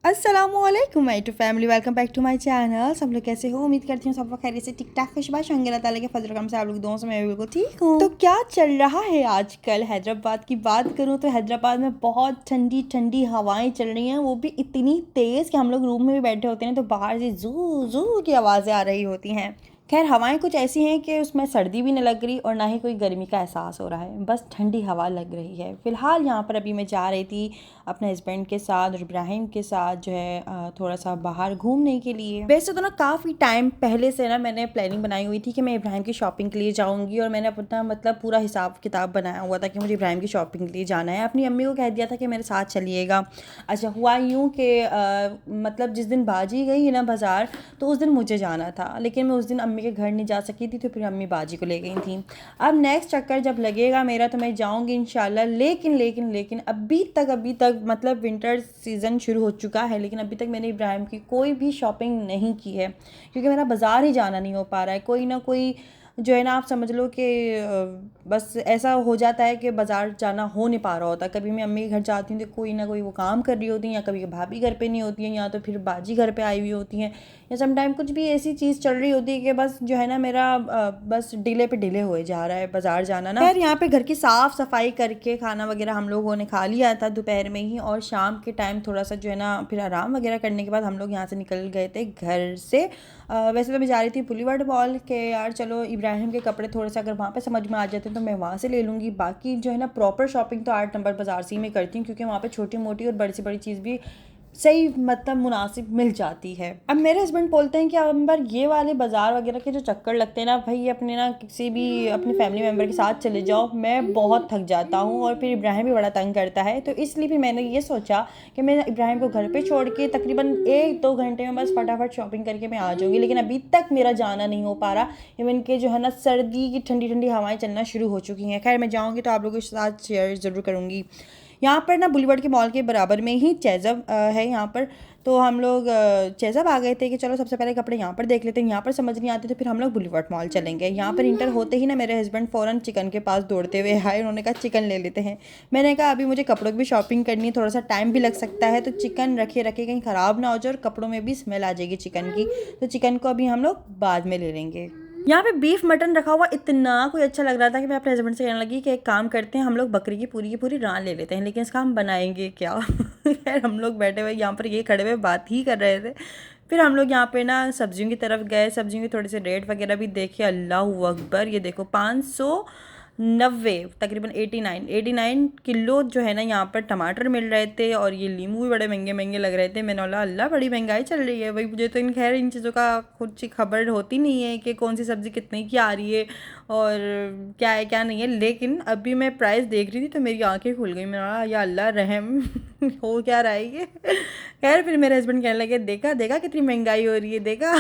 अस्सलामुअलैकुम my to family, welcome back to my channel. सब लोग कैसे हो? उम्मीद करती हूँ सब लोग खैरियत से ठीक ठाक खुशबाश होंगे। अल्लाह ताला के फजल करम से आप लोग दोनों से मैं बिल्कुल ठीक हूँ। तो क्या चल रहा है आजकल? हैदराबाद की बात करूँ तो हैदराबाद में बहुत ठंडी ठंडी हवाएं चल रही हैं, वो भी इतनी तेज़ कि हम लोग रूम में भी बैठे होते हैं तो बाहर से जू जू की आवाज़ें आ रही होती हैं। खैर, हवाएं कुछ ऐसी हैं कि उसमें सर्दी भी नहीं लग रही और ना ही कोई गर्मी का एहसास हो रहा है, बस ठंडी हवा लग रही है। फ़िलहाल यहाँ पर अभी मैं जा रही थी अपने हस्बैंड के साथ और इब्राहिम के साथ जो है थोड़ा सा बाहर घूमने के लिए। वैसे तो ना काफ़ी टाइम पहले से ना मैंने प्लानिंग बनाई हुई थी कि मैं इब्राहिम की शॉपिंग के लिए जाऊँगी और मैंने अपना मतलब पूरा हिसाब किताब बनाया हुआ था कि मुझे इब्राहिम की शॉपिंग के लिए जाना है। अपनी अम्मी को कह दिया था कि मेरे साथ चलिएगा। अच्छा, हुआ यूँ कि मतलब जिस दिन बाजी गई ना बाज़ार, तो उस दिन मुझे जाना था, लेकिन मैं उस दिन अम्मी के घर नहीं जा सकी थी, तो फिर अम्मी बाजी को ले गई थी। अब नेक्स्ट चक्कर जब लगेगा मेरा तो मैं जाऊंगी इंशाल्लाह। लेकिन अभी तक मतलब विंटर सीज़न शुरू हो चुका है, लेकिन अभी तक मैंने इब्राहिम की कोई भी शॉपिंग नहीं की है, क्योंकि मेरा बाज़ार ही जाना नहीं हो पा रहा है। कोई ना कोई जो है ना, आप समझ लो कि बस ऐसा हो जाता है कि बाज़ार जाना हो नहीं पा रहा होता। कभी मैं अम्मी के घर जाती हूँ तो कोई ना कोई वो काम कर रही होती हैं, या कभी भाभी घर पे नहीं होती हैं, या तो फिर बाजी घर पे आई हुई होती हैं, या समटाइम कुछ भी ऐसी चीज़ चल रही होती है कि बस जो है ना मेरा बस डिले पे डिले हो जा रहा है बाज़ार जाना ना। खैर, यहाँ पे घर की साफ़ सफाई करके खाना वगैरह हम लोगों ने खा लिया था दोपहर में ही, और शाम के टाइम थोड़ा सा जो है ना फिर आराम वगैरह करने के बाद हम लोग यहाँ से निकल गए थे घर से। वैसे तो मैं जा रही थी बुलीवर्ड मॉल के, यार चलो इब्राहिम के कपड़े थोड़े से अगर वहाँ पे समझ में आ जाते हैं तो मैं वहाँ से ले लूँगी। बाकी जो है ना प्रॉपर शॉपिंग तो 8 नंबर बाज़ार से ही मैं करती हूँ, क्योंकि वहाँ पे छोटी मोटी और बड़ी से बड़ी चीज़ भी सही मतलब मुनासिब मिल जाती है। अब मेरे हस्बैंड बोलते हैं कि अंबर ये वाले बाज़ार वगैरह के जो चक्कर लगते हैं ना भाई, अपने ना किसी भी अपने फैमिली मेम्बर के साथ चले जाओ, मैं बहुत थक जाता हूँ और फिर इब्राहिम भी बड़ा तंग करता है। तो इसलिए भी मैंने ये सोचा कि मैं इब्राहिम को घर पे छोड़ के तकरीबन 1-2 घंटे में बस फटाफट शॉपिंग करके मैं आ जाऊँगी। लेकिन अभी तक मेरा जाना नहीं हो पा रहा। इवन के जो है ना सर्दी की ठंडी ठंडी हवाएं चलना शुरू हो चुकी हैं। खैर, मैं जाऊँगी तो आप लोगों के साथ शेयर ज़रूर करूँगी। यहाँ पर ना बुलीवर्ड के मॉल के बराबर में ही चेज़ब है यहाँ पर। तो हम लोग चेज़ब आ गए थे कि चलो सबसे पहले कपड़े यहाँ पर देख लेते हैं। यहाँ पर समझ नहीं आते तो फिर हम लोग बुलीवर्ड मॉल चलेंगे। यहाँ पर इंटर होते ही ना मेरे हस्बैंड फ़ौरन चिकन के पास दौड़ते हुए आए। उन्होंने कहा चिकन ले लेते हैं। मैंने कहा अभी मुझे कपड़ों की भी शॉपिंग करनी है, थोड़ा सा टाइम भी लग सकता है, तो चिकन रखे रखे कहीं ख़राब ना हो जाए और कपड़ों में भी स्मेल आ जाएगी चिकन की, तो चिकन को अभी हम लोग बाद में ले लेंगे। यहाँ पे बीफ मटन रखा हुआ इतना कोई अच्छा लग रहा था कि मैं अपने हस्बैंड से कहने लगी कि एक काम करते हैं, हम लोग बकरी की पूरी रान ले लेते हैं, लेकिन इसका हम बनाएंगे क्या? खैर, हम लोग बैठे हुए यहाँ पर ये खड़े हुए बात ही कर रहे थे। फिर हम लोग यहाँ पे ना सब्जियों की तरफ गए, सब्जियों के थोड़े से रेट वगैरह भी देखे। अल्लाह अकबर, ये देखो 590 तकरीबन 89 किलो जो है ना यहाँ पर टमाटर मिल रहे थे, और ये नींबू भी बड़े महंगे महंगे लग रहे थे। मैंने बोला अल्लाह बड़ी महंगाई चल रही है भाई। मुझे तो इन खैर इन चीज़ों का कुछ खबर होती नहीं है कि कौन सी सब्ज़ी कितने की आ रही है और क्या है क्या नहीं है, लेकिन अभी मैं प्राइस देख रही थी तो मेरी आंखें खुल गई। मैंने बोला या अल्लाह रहम, हो क्या रहा है ये? खैर, फिर मेरे हस्बैंड कहने लगे देखा देखा कितनी महंगाई हो रही है, देखा।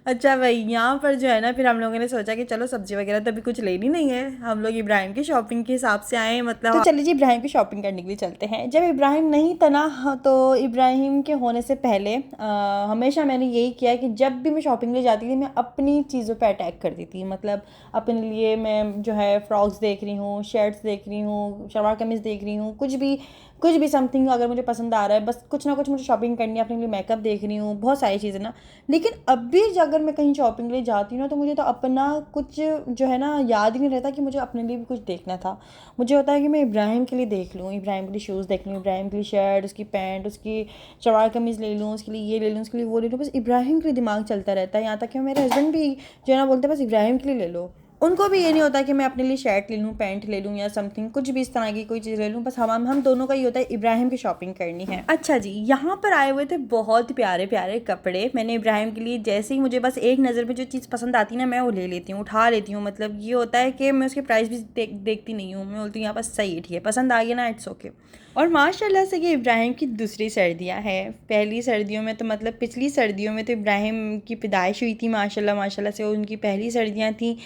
अच्छा भाई, यहाँ पर जो है ना फिर हम लोगों ने सोचा कि चलो सब्जी वगैरह तो अभी कुछ लेनी नहीं है, हम लोग इब्राहिम की शॉपिंग के हिसाब से आए हैं, मतलब तो चलिए जी इब्राहिम की शॉपिंग करने के लिए चलते हैं। जब इब्राहिम नहीं था ना, तो इब्राहिम के होने से पहले हमेशा मैंने यही किया कि जब भी मैं शॉपिंग लिए जाती थी मैं अपनी चीज़ों पे अटैक करती थी। मतलब अपने लिए मैं जो है फ्रॉक्स देख रही हूँ, शर्ट्स देख रही हूँ, शलवार कमीज़ देख रही हूँ, कुछ भी समथिंग अगर मुझे पसंद आ रहा है, बस कुछ ना कुछ मुझे शॉपिंग करनी है। अपने लिए मेकअप देख रही हूँ, बहुत सारी चीज़ें ना। लेकिन अब भी अगर मैं कहीं शॉपिंग के लिए जाती हूँ ना, तो मुझे तो अपना कुछ जो है ना याद ही नहीं रहता कि मुझे अपने लिए भी कुछ देखना था। मुझे होता है कि मैं इब्राहिम के लिए देख लूँ, इब्राहिम के लिए शूज़ देख लूँ, इब्राहिम के लिए शर्ट, उसकी पैंट, उसकी शलवार कमीज़ ले लूँ, उसके लिए ये ले लूँ, उसके लिए वो ले लूँ। बस इब्राहिम के लिए दिमाग चलता रहता है। यहाँ तक कि मेरे हस्बैंड भी जो है ना बोलते हैं बस इब्राहिम के लिए ले लो। उनको भी ये नहीं होता कि मैं अपने लिए शर्ट ले लूँ, पैंट ले लूँ, या समथिंग कुछ भी इस तरह की कोई चीज़ ले लूँ। बस हम दोनों का ही होता है इब्राहिम की शॉपिंग करनी है। अच्छा जी, यहाँ पर आए हुए थे बहुत प्यारे प्यारे कपड़े। मैंने इब्राहिम के लिए जैसे ही मुझे बस एक नज़र में जो चीज़ पसंद आती है ना, मैं वो ले लेती हूँ, उठा लेती हूँ। मतलब ये होता है कि मैं उसके प्राइस भी देखती नहीं हूँ। मैं बोलती हूँ यहाँ बस सही है, ठीक है, पसंद आ गया ना, इट्स ओके। और माशाल्लाह से ये इब्राहिम की दूसरी सर्दियाँ हैं। पहली सर्दियों में तो मतलब पिछली सर्दियों में तो इब्राहिम की पैदाइश हुई थी, माशाल्लाह माशाल्लाह से उनकी पहली सर्दियाँ थी।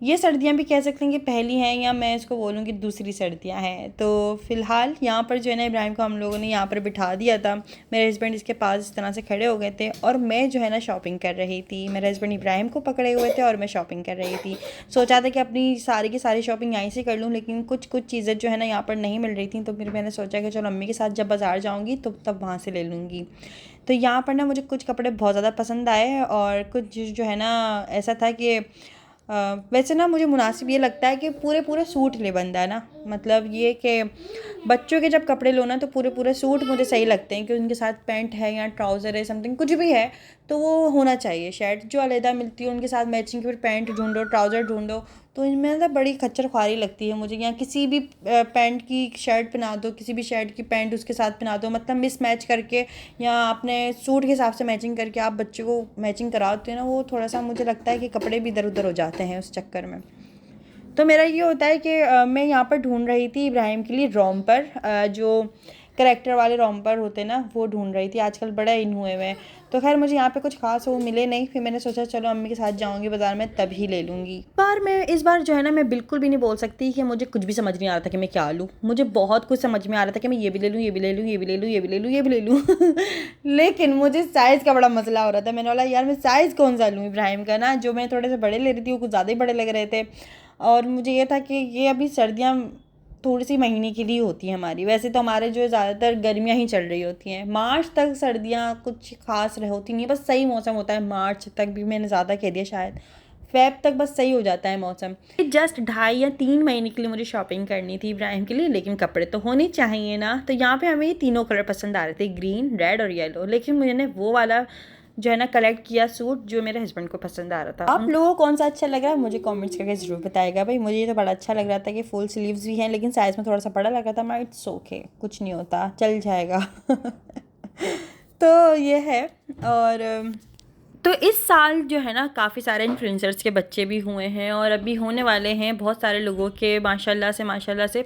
ये सर्दियाँ भी कह सकते हैं कि पहली हैं, या मैं इसको बोलूँ कि दूसरी सर्दियाँ हैं। तो फ़िलहाल यहाँ पर जो है ना इब्राहिम को हम लोगों ने यहाँ पर बिठा दिया था। मेरे हस्बैंड इसके पास इस तरह से खड़े हो गए थे और मैं जो है ना शॉपिंग कर रही थी। मेरे हस्बैंड इब्राहिम को पकड़े हुए थे और मैं शॉपिंग कर रही थी। सोचा था कि अपनी सारी की सारी शॉपिंग यहीं से कर लूँ, लेकिन कुछ कुछ चीज़ें जो है ना यहाँ पर नहीं मिल रही थी। तो फिर मैंने सोचा कि चलो अम्मी के साथ जब बाज़ार जाऊँगी तो तब वहाँ से ले लूँगी। तो यहाँ पर ना मुझे कुछ कपड़े बहुत ज़्यादा पसंद आए और कुछ जो है ना ऐसा था कि वैसे ना मुझे मुनासिब ये लगता है कि पूरे पूरे सूट ले बंदा है ना, मतलब ये कि बच्चों के जब कपड़े लो ना तो पूरे पूरे सूट मुझे सही लगते हैं कि उनके साथ पैंट है या ट्राउज़र है, समथिंग कुछ भी है तो वो होना चाहिए। शर्ट जो अलहदा मिलती है उनके साथ मैचिंग की फिर पैंट ढूंढो, ट्राउज़र ढूंढो, तो इनमें ना बड़ी खच्चर ख्वारी लगती है मुझे। या किसी भी पैंट की शर्ट पहना दो, किसी भी शर्ट की पैंट उसके साथ पहना दो, मतलब मिस मैच करके या अपने सूट के हिसाब से मैचिंग करके आप बच्चे को मैचिंग कराते हो ना, वो थोड़ा सा मुझे लगता है कि कपड़े भी इधर उधर हो जाते हैं उस चक्कर में। तो मेरा ये होता है कि मैं यहाँ पर ढूंढ रही थी इब्राहिम के लिए रोम्पर, जो करेक्टर वाले रोम्पर होते हैं ना वो ढूंढ रही थी, आजकल बड़ा इन हुए हुए हैं। तो खैर मुझे यहाँ पे कुछ खास वो मिले नहीं, फिर मैंने सोचा चलो अम्मी के साथ जाऊँगी बाज़ार में तभी ले लूँगी। इस बार जो है ना मैं बिल्कुल भी नहीं बोल सकती कि मुझे कुछ भी समझ नहीं आ रहा था कि मैं क्या लूँ। मुझे बहुत कुछ समझ में आ रहा था कि मैं ये भी ले लूँ, ये भी ले लूँ, ये भी ले लूँ, ये भी ले लूँ, ये भी ले लूँ लेकिन मुझे साइज़ का बड़ा मसला हो रहा था। मैंने बोला यार मैं साइज़ कौन सा लूँ इब्राहिम का ना, जो मैं थोड़े से बड़े ले रही थी वो कुछ ज़्यादा ही बड़े लग रहे थे। और मुझे ये था कि ये अभी सर्दियाँ थोड़ी सी महीने के लिए होती हैं हमारी, वैसे तो हमारे जो ज़्यादातर गर्मियाँ ही चल रही होती हैं। मार्च तक सर्दियाँ कुछ खास होती नहीं, बस सही मौसम होता है। मार्च तक भी मैंने ज़्यादा कह दिया शायद, फ़ेब तक बस सही हो जाता है मौसम। जस्ट 2.5 या 3 महीने के लिए मुझे शॉपिंग करनी थी इब्राहिम के लिए, लेकिन कपड़े तो होने चाहिए ना। तो यहाँ पे हमें ये तीनों कलर पसंद आ रहे थे, ग्रीन, रेड और येलो, लेकिन मैंने वो वाला जो है ना कलेक्ट किया सूट जो मेरे हस्बैंड को पसंद आ रहा था। आप लोगों को कौन सा अच्छा लग रहा है मुझे कमेंट्स करके ज़रूर बताएगा भाई। मुझे ये तो बड़ा अच्छा लग रहा था कि फुल स्लीव्स भी हैं, लेकिन साइज़ में थोड़ा सा बड़ा लगा था, मैं इट्स ओके, कुछ नहीं होता, चल जाएगा तो ये है। और तो इस साल जो है ना काफ़ी सारे इन्फ्लुएंसर्स के बच्चे भी हुए हैं और अभी होने वाले हैं बहुत सारे लोगों के, माशाल्लाह से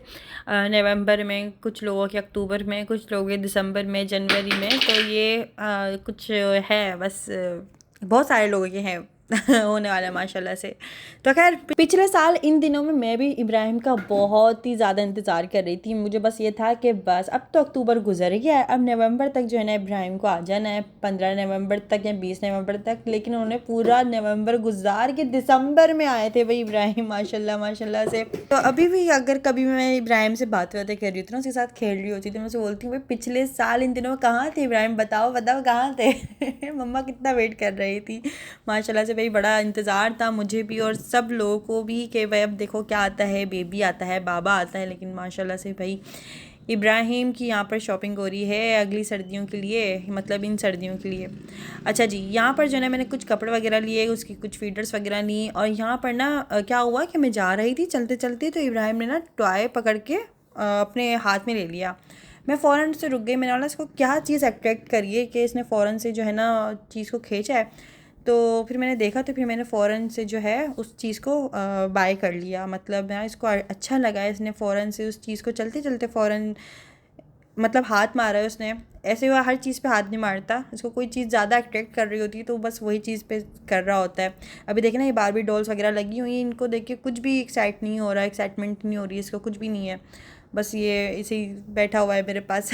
नवंबर में, कुछ लोगों के अक्टूबर में, कुछ लोगों के दिसंबर में, जनवरी में। तो ये कुछ है बस, बहुत सारे लोगों के हैं होने वाला है माशाल्लाह से। तो खैर पिछले साल इन दिनों में मैं भी इब्राहिम का बहुत ही ज़्यादा इंतज़ार कर रही थी। मुझे बस ये था कि बस अब तो अक्टूबर गुजर गया है, अब नवंबर तक जो है ना इब्राहिम को आ जाना है, 15 नवंबर तक या 20 नवंबर तक। लेकिन उन्होंने पूरा नवंबर गुजार के दिसंबर में आए थे भाई इब्राहिम, माशाल्लाह माशाल्लाह से। तो अभी भी अगर कभी मैं इब्राहिम से बातें कर रही होती ना, उसके साथ खेल रही होती तो मैं उसे बोलती हूँ भाई पिछले साल इन दिनों में कहाँ थे इब्राहिम, बताओ बताओ कहाँ थे मम्मा कितना वेट कर रही थी। माशाल्लाह से भाई बड़ा इंतज़ार था मुझे भी और सब लोगों को भी कि भाई अब देखो क्या आता है, बेबी आता है, बाबा आता है। लेकिन माशाल्लाह से भाई इब्राहिम की यहाँ पर शॉपिंग हो रही है अगली सर्दियों के लिए, मतलब इन सर्दियों के लिए। अच्छा जी, यहाँ पर जो है ना मैंने कुछ कपड़े वगैरह लिए, उसकी कुछ फीडर्स वगैरह ली। और यहाँ पर ना क्या हुआ कि मैं जा रही थी चलते चलते, तो इब्राहिम ने ना टॉय पकड़ के अपने हाथ में ले लिया। मैं फ़ौरन से रुक गई, मैंने बोला इसको क्या चीज़ अट्रैक्ट करी है कि इसने फ़ौरन से जो है ना चीज़ को खींचा है। तो फिर मैंने देखा, तो फिर मैंने फ़ौरन से जो है उस चीज़ को बाय कर लिया। मतलब ना इसको अच्छा लगा, इसने फ़ौरन से उस चीज़ को चलते चलते फ़ौरन मतलब हाथ मारा है उसने। ऐसे हुआ हर चीज़ पे हाथ नहीं मारता, इसको कोई चीज़ ज़्यादा अट्रैक्ट कर रही होती है तो बस वही चीज़ पे कर रहा होता है। अभी देखे ना ये बारबी डॉल्स वगैरह लगी हुई हैं, इनको देख के कुछ भी एक्साइटमेंट नहीं हो रही है इसको, कुछ भी नहीं है, बस ये इसे ही बैठा हुआ है मेरे पास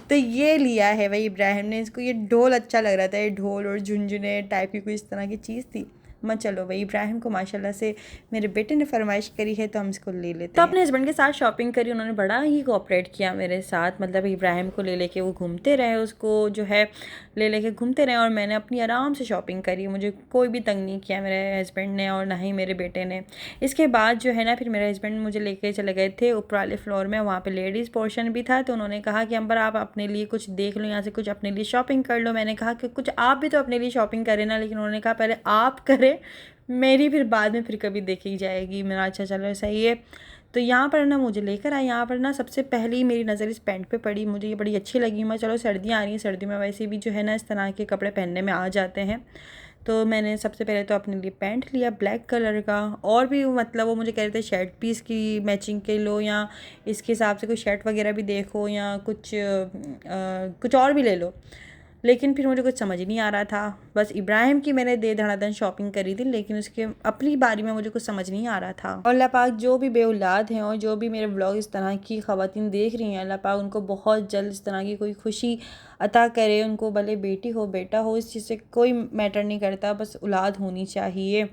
तो ये लिया है भाई इब्राहिम ने, इसको ये ढोल अच्छा लग रहा था, ये ढोल और झुंझुने टाइप की कोई इस तरह की चीज़ थी। मैं चलो भाई इब्राहिम को माशाल्लाह से मेरे बेटे ने फरमाइश करी है तो हम इसको ले लेते हैं। तो अपने हस्बैंड के साथ शॉपिंग करी, उन्होंने बड़ा ही कोऑपरेट किया मेरे साथ। मतलब इब्राहिम को ले लेके वो घूमते रहे, उसको जो है ले लेके घूमते रहे और मैंने अपनी आराम से शॉपिंग करी। मुझे कोई भी तंग नहीं किया मेरे हस्बैंड ने और ना ही मेरे बेटे ने। इसके बाद जो है ना फिर मेरे हस्बैंड मुझे लेके चले गए थे ऊपर वाले फ्लोर में, वहाँ पे लेडीज़ पोर्शन भी था। तो उन्होंने कहा कि अंबर आप अपने लिए कुछ देख लो, यहाँ से कुछ अपने लिए शॉपिंग कर लो। मैंने कहा कि कुछ आप भी तो अपने लिए शॉपिंग करें ना, लेकिन उन्होंने कहा पहले आप करें, मेरी फिर बाद में फिर कभी देखी जाएगी। मेरा अच्छा चलो सही है। तो यहाँ पर ना मुझे लेकर आए, यहाँ पर ना सबसे पहले मेरी नज़र इस पैंट पे पड़ी, मुझे ये बड़ी अच्छी लगी। मैं चलो सर्दियाँ आ रही हैं, सर्दी में वैसे भी जो है ना इस तरह के कपड़े पहनने में आ जाते हैं। तो मैंने सबसे पहले तो अपने लिए पैंट लिया ब्लैक कलर का, और भी मतलब वो मुझे कह रहे थे शर्ट भी इसकी मैचिंग के लो या इसके हिसाब से कोई शर्ट वगैरह भी देखो या कुछ और भी ले लो। लेकिन फिर मुझे कुछ समझ नहीं आ रहा था। बस इब्राहिम की मैंने दे धड़ाधड़ शॉपिंग करी थी, लेकिन उसके अपनी बारी में मुझे कुछ समझ नहीं आ रहा था। और अल्लाह पाक जो भी बेऔलाद हैं और जो भी मेरे व्लॉग इस तरह की ख़वातीन देख रही हैं, अल्लाह पाक उनको बहुत जल्द इस तरह की कोई खुशी अता करे। उनको भले बेटी हो बेटा हो, इस चीज़ से कोई मैटर नहीं करता, बस औलाद होनी चाहिए,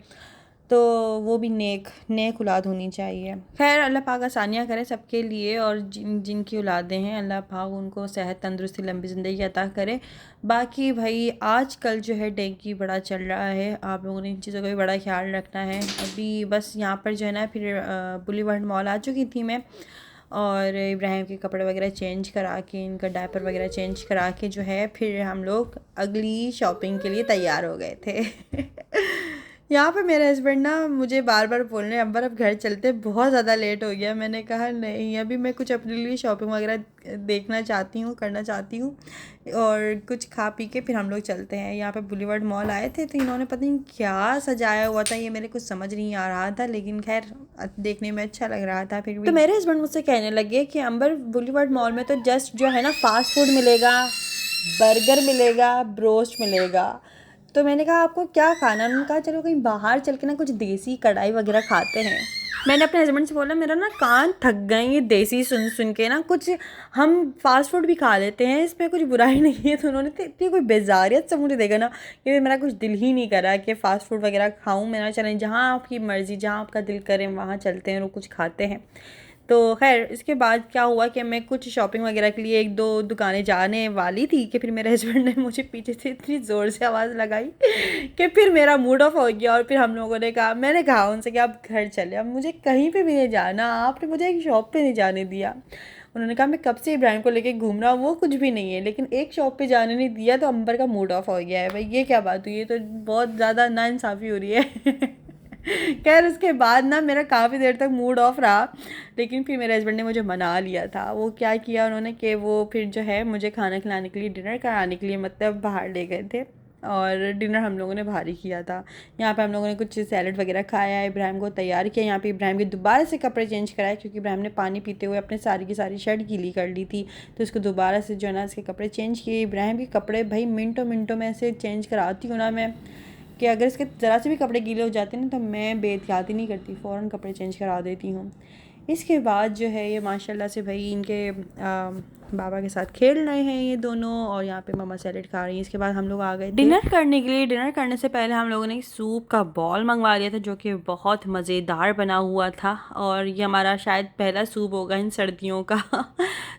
तो वो भी नेक औलाद होनी चाहिए। खैर अल्लाह पाक आसानियाँ करे सबके लिए, और जिनकी औलादें हैं अल्लाह पाक उनको सेहत तंदुरुस्ती लंबी ज़िंदगी अता करे। बाकी भाई आजकल जो है डेंगू बड़ा चल रहा है, आप लोगों ने इन चीज़ों का भी बड़ा ख्याल रखना है। अभी बस यहाँ पर जो है ना, फिर बुलीवर्ड मॉल आ चुकी थी मैं, और इब्राहिम के कपड़े वगैरह चेंज करा के, इनका डायपर वगैरह चेंज करा के जो है, फिर हम लोग अगली शॉपिंग के लिए तैयार हो गए थे। यहाँ पे मेरे हस्बैंड ना मुझे बार बार बोल रहे हैं, अंबर अब घर चलते, बहुत ज़्यादा लेट हो गया। मैंने कहा नहीं, अभी मैं कुछ अपने लिए शॉपिंग वगैरह देखना चाहती हूँ, करना चाहती हूँ, और कुछ खा पी के फिर हम लोग चलते हैं। यहाँ पे बुलीवर्ड मॉल आए थे, तो इन्होंने पता नहीं क्या सजाया हुआ था, ये मेरे कुछ समझ नहीं आ रहा था, लेकिन खैर देखने में अच्छा लग रहा था। फिर भी तो मेरे हस्बैंड मुझसे कहने लगे कि अंबर बुलीवर्ड मॉल में तो जस्ट जो है ना फास्ट फूड मिलेगा, बर्गर मिलेगा, ब्रोस्ट मिलेगा। तो मैंने कहा आपको क्या खाना? उन्होंने कहा चलो कहीं बाहर चल के ना कुछ देसी कढ़ाई वगैरह खाते हैं। मैंने अपने हस्बैंड से बोला मेरा ना कान थक गए ये देसी सुन सुन के ना, कुछ हम फास्ट फूड भी खा लेते हैं, इस पर कुछ बुराई नहीं है। तो उन्होंने तो इतनी कोई बेजारियत से मुझे देखा ना कि मेरा कुछ दिल ही नहीं करा कि फ़ास्ट फूड वगैरह खाऊं। मैंने चलें जहाँ आपकी मर्ज़ी, जहाँ आपका दिल करे वहाँ चलते हैं और कुछ खाते हैं। तो खैर इसके बाद क्या हुआ कि मैं कुछ शॉपिंग वगैरह के लिए एक दो दुकानें जाने वाली थी कि फिर मेरे हस्बैंड ने मुझे पीछे से इतनी ज़ोर से आवाज़ लगाई कि फिर मेरा मूड ऑफ हो गया। और फिर हम लोगों ने कहा, मैंने कहा उनसे कि आप घर चले, अब मुझे कहीं पे भी नहीं जाना, आपने मुझे एक शॉप पे नहीं जाने दिया। उन्होंने कहा मैं कब से इब्राहिम को लेके घूम रहा हूँ, वो कुछ भी नहीं है, लेकिन एक शॉप पे जाने नहीं दिया, तो अंबर का मूड ऑफ हो गया है। भाई ये क्या बात हुई, ये तो बहुत ज़्यादा नाइंसाफ़ी हो रही है। खैर उसके बाद ना मेरा काफ़ी देर तक मूड ऑफ रहा, लेकिन फिर मेरे हस्बैंड ने मुझे मना लिया था। वो क्या किया उन्होंने कि वो फिर जो है मुझे खाना खिलाने के लिए, डिनर कराने के लिए मतलब बाहर ले गए थे, और डिनर हम लोगों ने बाहर ही किया था। यहाँ पे हम लोगों ने कुछ सैलड वगैरह खाया, इब्राहिम को तैयार किया। यहाँ पे इब्राहिम के दोबारा से कपड़े चेंज कराए, क्योंकि इब्राहिम ने पानी पीते हुए अपने सारी की सारी शर्ट गीली कर ली थी, तो उसको दोबारा से जो है ना इसके कपड़े चेंज किए। इब्राहिम के कपड़े भाई मिनटों मिनटों में ऐसे चेंज कराती हूँ ना मैं, कि अगर इसके ज़रा से भी कपड़े गीले हो जाते हैं ना, तो मैं बेहतियाती नहीं करती, फ़ौरन कपड़े चेंज करा देती हूँ। इसके बाद जो है ये माशाल्लाह से भाई इनके बाबा के साथ खेल रहे हैं ये दोनों, और यहाँ पे मम्मा सैलेड खा रही हैं। इसके बाद हम लोग आ गए डिनर करने के लिए। डिनर करने से पहले हम लोगों ने सूप का बॉल मंगवा लिया था, जो कि बहुत मज़ेदार बना हुआ था, और ये हमारा शायद पहला सूप होगा इन सर्दियों का।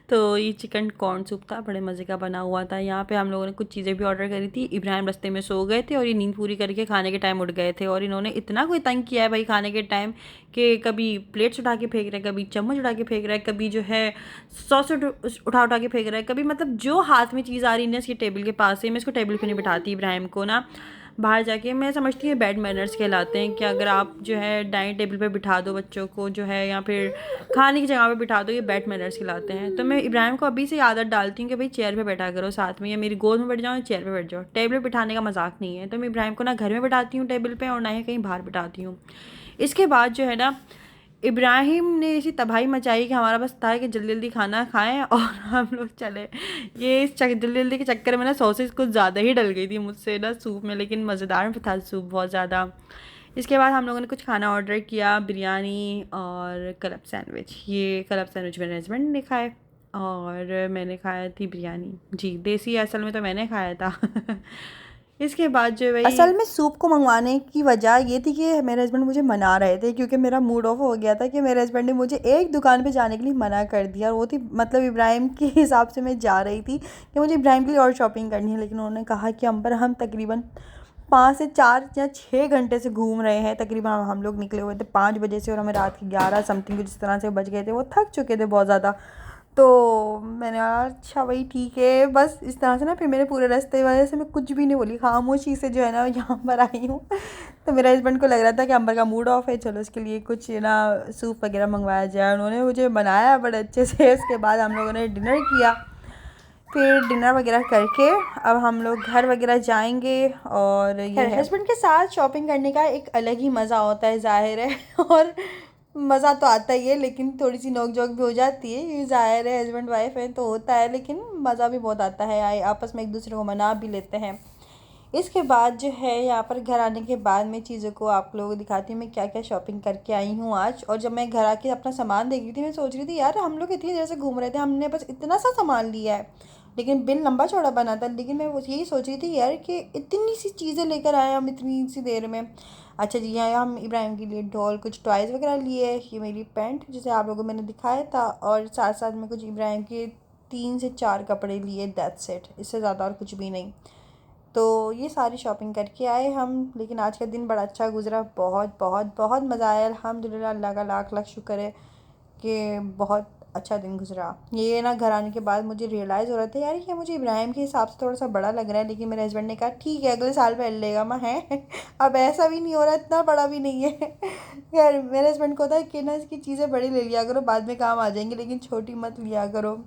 तो ये चिकन कॉर्न सूप था, बड़े मज़े का बना हुआ था। यहाँ पे हम लोगों ने कुछ चीज़ें भी ऑर्डर करी थी। इब्राहिम रास्ते में सो गए थे और ये नींद पूरी करके खाने के टाइम उठ गए थे, और इन्होंने इतना कोई तंग किया है भाई खाने के टाइम कि कभी प्लेट्स उठा के फेंक रहे हैं, कभी चम्मच उठा के फेंक रहा है, कभी जो है सॉस उठा उठा के फेंक रहा है, कभी मतलब जो हाथ में चीज़ आ रही है ना इसकी टेबल के पास से, मैं इसको टेबल पे नहीं बिठाती इब्राहिम को ना बाहर जाके। मैं समझती हूँ बैड मैनर्स कहलाते हैं कि अगर आप जो है डाइनिंग टेबल पे बिठा दो बच्चों को जो है, या फिर खाने की जगह पे बिठा दो, ये बैड मैनर्स कहलाते हैं। तो मैं इब्राहिम को अभी से आदत डालती हूँ कि भाई चेयर पे बैठा करो साथ में, या मेरी गोद में बैठ जाओ या चेयर पे बैठ जाओ, टेबल पे बिठाने का मजाक नहीं है। तो मैं इब्राहिम को ना घर में बिठाती हूँ टेबल पे, और ना ही कहीं बाहर बिठाती हूँ। इसके बाद जो है ना इब्राहिम ने ऐसी तबाही मचाई कि हमारा बस था कि जल्दी जल्दी खाना खाएं और हम लोग चले। ये इस जल्दी जल्दी के चक्कर में ना सॉसेस कुछ ज़्यादा ही डल गई थी मुझसे ना सूप में, लेकिन मज़ेदार भी था सूप बहुत ज़्यादा। इसके बाद हम लोगों ने कुछ खाना ऑर्डर किया, बिरयानी और कलब सैंडविच। ये कलब सैंडविच मेरे हस्बैंड ने खाए और मैंने खाया थी बिरयानी। जी देसी असल में तो मैंने खाया था। इसके बाद जो भाई असल में सूप को मंगवाने की वजह ये थी कि मेरे हस्बैंड मुझे मना रहे थे, क्योंकि मेरा मूड ऑफ हो गया था कि मेरे हस्बैंड ने मुझे एक दुकान पे जाने के लिए मना कर दिया, और वो थी मतलब इब्राहिम के हिसाब से मैं जा रही थी कि मुझे इब्राहिम के लिए और शॉपिंग करनी है। लेकिन उन्होंने कहा कि अंबर हम तकरीबन 5 से 4 या 6 घंटे से घूम रहे हैं। तकरीबन हम लोग निकले हुए थे 5 बजे से, और हमें रात के 11 समथिंग जिस तरह से बज गए थे, वो थक चुके थे बहुत ज़्यादा। तो मैंने कहा अच्छा भाई ठीक है, बस इस तरह से ना फिर मेरे पूरे रास्ते की वजह से मैं कुछ भी नहीं बोली, खामोशी से जो है ना यहाँ पर आई हूँ। तो मेरे हस्बैंड को लग रहा था कि अंबर का मूड ऑफ है, चलो उसके लिए कुछ ना सूप वगैरह मंगवाया जाए। उन्होंने मुझे बनाया बड़े अच्छे से। उसके बाद हम लोगों ने डिनर किया, फिर डिनर वगैरह करके अब हम लोग घर वगैरह जाएंगे। और ये हस्बैंड के साथ शॉपिंग करने का एक अलग ही मज़ा होता है ज़ाहिर है। और मज़ा तो आता ही है, लेकिन थोड़ी सी नोक झोंक भी हो जाती है, ये ज़ाहिर है हस्बैंड वाइफ है तो होता है, लेकिन मज़ा भी बहुत आता है, आए आपस में एक दूसरे को मना भी लेते हैं। इसके बाद जो है यहाँ पर घर आने के बाद मैं चीज़ों को आप लोगों को दिखाती हूँ मैं क्या क्या शॉपिंग करके आई हूँ आज। और जब मैं घर आके अपना सामान देख रही थी, मैं सोच रही थी यार हम लोग इतनी देर से घूम रहे थे, हमने बस इतना सा सामान लिया है, लेकिन बिल लंबा चौड़ा बना था। लेकिन मैं यही सोच रही थी यार कि इतनी सी चीज़ें लेकर आए हम इतनी सी देर में। अच्छा जी, यहाँ हम इब्राहिम के लिए डॉल कुछ टॉयज़ वगैरह लिए, ये मेरी पैंट जिसे आप लोगों को मैंने दिखाया था, और साथ साथ में कुछ इब्राहिम के 3 से 4 कपड़े लिए, दैट्स इट, इससे ज़्यादा और कुछ भी नहीं। तो ये सारी शॉपिंग करके आए हम। लेकिन आज का दिन बड़ा अच्छा गुजरा, बहुत बहुत बहुत मज़ा आया, अल्हम्दुलिल्लाह, अल्लाह का लाख लाख शुक्र है कि बहुत अच्छा दिन गुजरा। ये ना घर आने के बाद मुझे रियलाइज़ हो रहा था यार ये मुझे इब्राहिम के हिसाब से थोड़ा सा बड़ा लग रहा है, लेकिन मेरे हस्बैंड ने कहा ठीक है अगले साल पहन लेगा। मैं है अब ऐसा भी नहीं हो रहा, इतना बड़ा भी नहीं है यार मेरे हस्बैंड को था कि ना इसकी चीज़ें बड़ी ले लिया करो, बाद में काम आ जाएंगी, लेकिन छोटी मत लिया करो।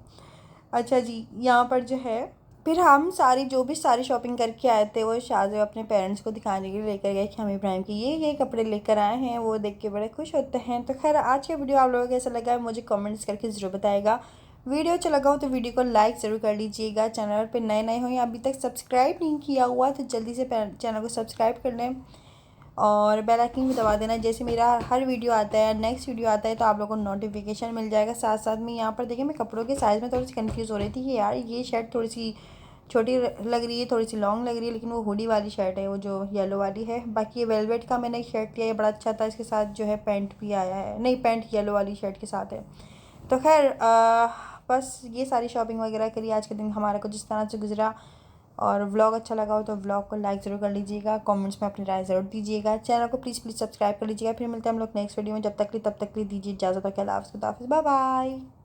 अच्छा जी, यहाँ पर जो है फिर हम सारी जो भी सारी शॉपिंग करके आए थे वो शाहज़ेब अपने पेरेंट्स को दिखाने के लिए लेकर गए कि हम इब्राहिम के ये कपड़े लेकर आए हैं, वो देख के बड़े खुश होते हैं। तो खैर आज का वीडियो आप लोगों को कैसा लगा है मुझे कमेंट्स करके ज़रूर बताएगा। वीडियो अच्छा लगा हो तो वीडियो को लाइक ज़रूर कर लीजिएगा। चैनल पर नए नए हो या अभी तक सब्सक्राइब नहीं किया हुआ तो जल्दी से चैनल को सब्सक्राइब कर लें और बेल आइकन भी दबा देना, जैसे मेरा हर वीडियो आता है नेक्स्ट वीडियो आता है तो आप लोगों को नोटिफिकेशन मिल जाएगा। साथ साथ में यहाँ पर देखिए मैं कपड़ों के साइज़ में थोड़ी सी कंफ्यूज हो रही थी कि यार ये शर्ट थोड़ी सी छोटी लग रही है, थोड़ी सी लॉन्ग लग रही है, लेकिन वो हुडी वाली शर्ट है, वो जो येलो वाली है। बाकी ये वेलवेट का मैंने एक शर्ट लिया, ये बड़ा अच्छा था, इसके साथ जो है पैंट भी आया है, नहीं पैंट येलो वाली शर्ट के साथ है। तो खैर बस ये सारी शॉपिंग वगैरह करी, आज का दिन हमारा कुछ इस तरह से गुजरा। और व्लॉग अच्छा लगा हो तो व्लॉग को लाइक ज़रूर कर लीजिएगा, कमेंट्स में अपनी राय ज़रूर दीजिएगा, चैनल को प्लीज़ सब्सक्राइब कर लीजिएगा। फिर मिलते हैं हम लोग नेक्स्ट वीडियो में, जब तक के लिए तब तक के लिए दीजिए इजाज़त, और क्या, खुदा हाफिज़, बाय बाय।